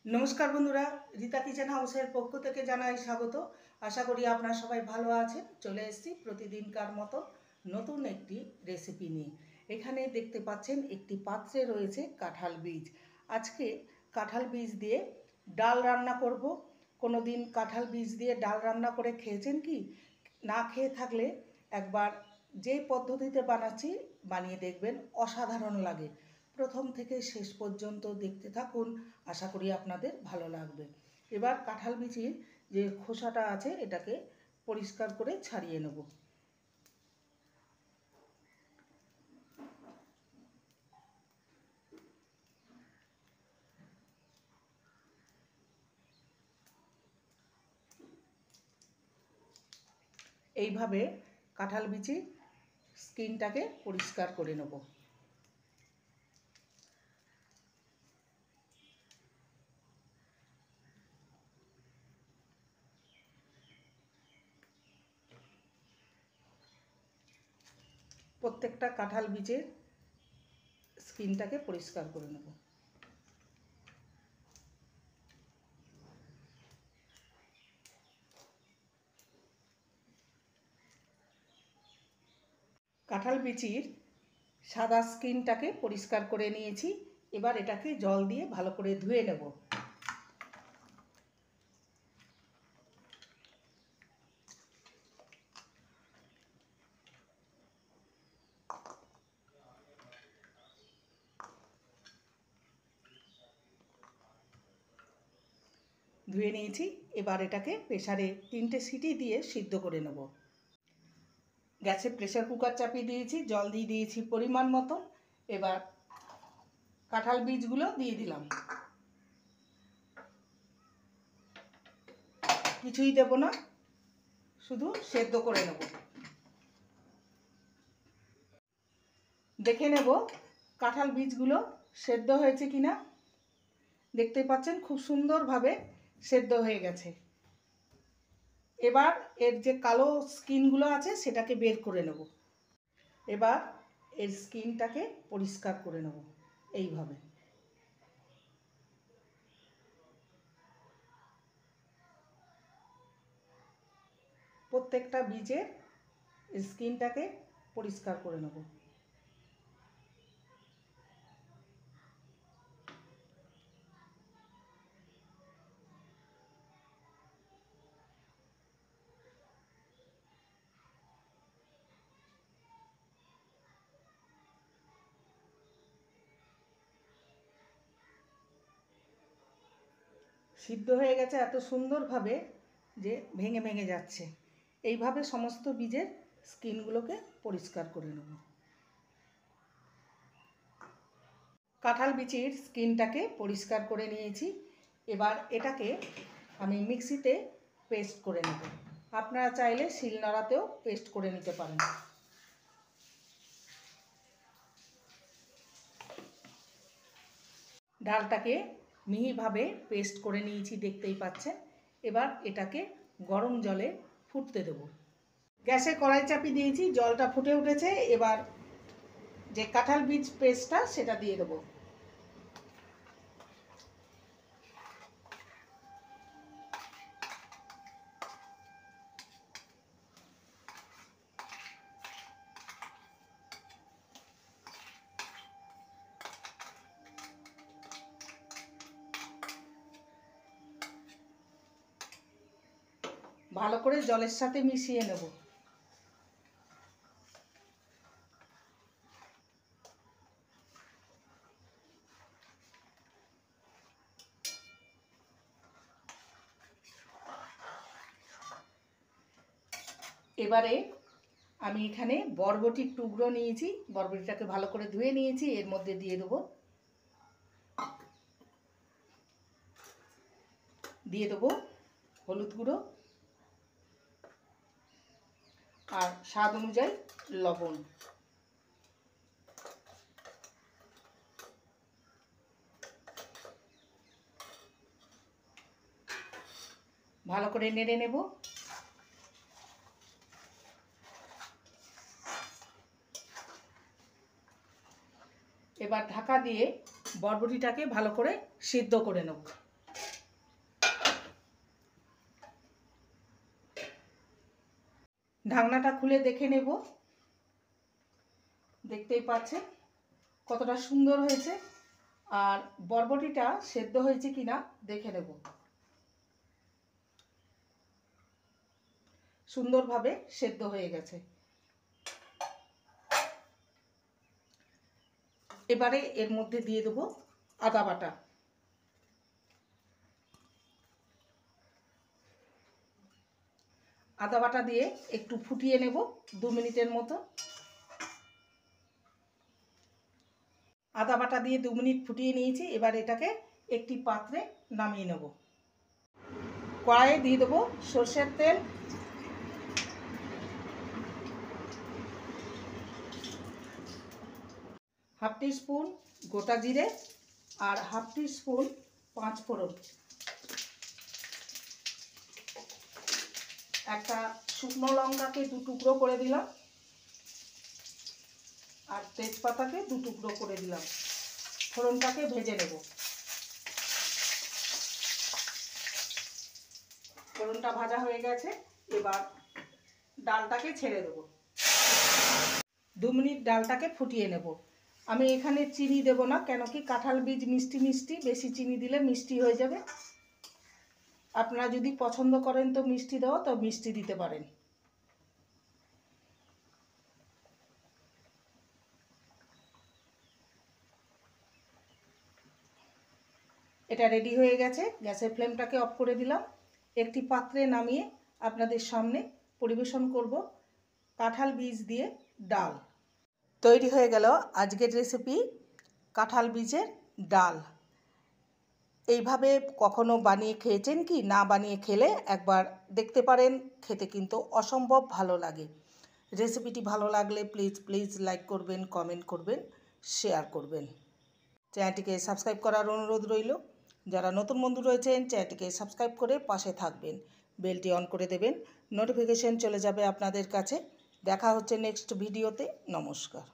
নমস্কার বন্ধুরা, রীতা কিচেন হাউসের পক্ষ থেকে জানাই স্বাগত। আশা করি আপনারা সবাই ভালো আছেন। চলে এসেছি প্রতিদিনকার মতো নতুন একটি রেসিপি নিয়ে। এখানে দেখতে পাচ্ছেন একটি পাত্রে রয়েছে কাঁঠাল বীজ। আজকে কাঁঠাল বীজ দিয়ে ডাল রান্না করব। কোনো দিন কাঁঠাল বীজ দিয়ে ডাল রান্না করে খেয়েছেন কি? না খেয়ে থাকলে একবার যে পদ্ধতিতে বানাচ্ছি বানিয়ে দেখবেন, অসাধারণ লাগে। প্রথম থেকে শেষ পর্যন্ত দেখতে থাকুন, আশা করি আপনাদের ভালো লাগবে। এবার কাঁঠাল বিচির যে খোসাটা আছে এটাকে পরিষ্কার করে ছাড়িয়ে নেব। এইভাবে কাঁঠাল বিচি স্কিনটাকে পরিষ্কার করে নেব। প্রত্যেকটা কাঁঠাল বীজের স্কিনটাকে পরিষ্কার করে নেব। কাঁঠাল বিচির সাদা স্কিনটাকে পরিষ্কার করে নিয়েছি। এবার এটাকে জল দিয়ে ভালো করে ধুয়ে নেব। ধুয়ে নিয়েছি। এবার এটাকে প্রেসারে 3টে সিটি দিয়ে সিদ্ধ করে নেব। গ্যাসে প্রেসার কুকার চাপিয়ে দিয়েছি, জল দিয়ে দিয়েছি পরিমাণ মতো। এবার কাঁঠাল বীজগুলো দিয়ে দিলাম। কিছুই দেব না, শুধু সেদ্ধ করে নেব। দেখে নেব কাঁঠাল বীজগুলো সেদ্ধ হয়েছে কিনা। দেখতে পাচ্ছেন খুব সুন্দরভাবে সেদ্ধ হয়ে গেছে। এবার এর যে কালো স্কিনগুলো আছে সেটাকে বের করে নেব। এবার এর স্কিনটাকে পরিষ্কার করে নেব এইভাবে। প্রত্যেকটা বীজের স্কিনটাকে পরিষ্কার করে নেব। সিদ্ধ হয়ে গেছে এত সুন্দরভাবে যে ভেঙে ভেঙে যাচ্ছে। এইভাবে সমস্ত বীজের স্কিনগুলোকে পরিষ্কার করে নেব। কাঁঠাল বিচির স্কিনটাকে পরিষ্কার করে নিয়েছি। এবার এটাকে আমি মিক্সিতে পেস্ট করে নেব। আপনারা চাইলে শিলনোড়াতেও পেস্ট করে নিতে পারেন। ডালটাকে মিহিভাবে পেস্ট করে নিয়েছি, দেখতেই পাচ্ছেন। এবার এটাকে গরম জলে ফুটতে দেব। গ্যাসে কড়াই চাপিয়ে দিয়েছি, জলটা ফুটে উঠেছে। এবার যে কাঁঠাল বীজ পেস্টটা সেটা দিয়ে দেবো। ভালো করে জলের সাথে মিশিয়ে নেব। এবারে আমি এখানে বরবটির টুকরো নিয়েছি, বরবটিটাকে ভালো করে ধুয়ে নিয়েছি, এর মধ্যে দিয়ে দেবো। দিয়ে দেবো হলুদ গুঁড়ো আর স্বাদ অনুযায়ী লবণ। ভালো করে নেড়ে নেব। এবার ঢাকা দিয়ে বরবটিটাকে ভালো করে সিদ্ধ করে নেব। ঢাকনাটা খুলে দেখে নেব। দেখতেই পাচ্ছেন কতটা সুন্দর হয়েছে। আর বরবটিটা সেদ্ধ হয়েছে কিনা দেখে নেব। সুন্দরভাবে সেদ্ধ হয়ে গেছে। এবারে এর মধ্যে দিয়ে দেব আদা বাটা। আদা বাটা দিয়ে একটু ফুটিয়ে নেব 2 মিনিটের মতো। আদা বাটা দিয়ে 2 মিনিট ফুটিয়ে নিয়েছি। এবার এটাকে একটি পাত্রে নামিয়ে নেব। কড়াইয়ে দিয়ে দেবো সরষের তেল, হাফ টিস্পুন গোটা জিরে আর হাফ টিস্পুন 5 ফোড়ন, একটা শুকনো লঙ্কাকে 2 টুকরো করে দিলাম আর তেজপাতাকে 2 টুকরো করে দিলাম। ফোড়নটাকে ভেজে নেব। ফোড়নটা ভাজা হয়ে গেছে। এবার ডালটাকে ছেড়ে দেব। 2 মিনিট ডালটাকে ফুটিয়ে নেব। আমি এখানে চিনি দেব না, কেন কি কাঁঠাল বীজ মিষ্টি মিষ্টি, বেশি চিনি দিলে মিষ্টি হয়ে যাবে। আপনারা যদি পছন্দ করেন তো মিষ্টি দেওয়া, তো মিষ্টি দিতে পারেন। এটা রেডি হয়ে গেছে। গ্যাসের ফ্লেমটাকে অফ করে দিলাম। একটি পাত্রে নামিয়ে আপনাদের সামনে পরিবেশন করব কাঁঠাল বীজ দিয়ে ডাল। তৈরি হয়ে গেল আজকের রেসিপি কাঁঠাল বীজের ডাল। এইভাবে কখনো বানিয়ে খেয়েছেন কি? না বানিয়ে খেলে একবার দেখতে পারেন, খেতে কিন্তু অসম্ভব ভালো লাগে। রেসিপিটি ভালো লাগলে প্লিজ লাইক করবেন, কমেন্ট করবেন, শেয়ার করবেন। চ্যানেলটিকে সাবস্ক্রাইব করার অনুরোধ রইল। যারা নতুন বন্ধু রয়েছেন চ্যানেলটিকে সাবস্ক্রাইব করে পাশে থাকবেন, বেলটি অন করে দেবেন, নোটিফিকেশন চলে যাবে আপনাদের কাছে। দেখা হচ্ছে নেক্সট ভিডিওতে। নমস্কার।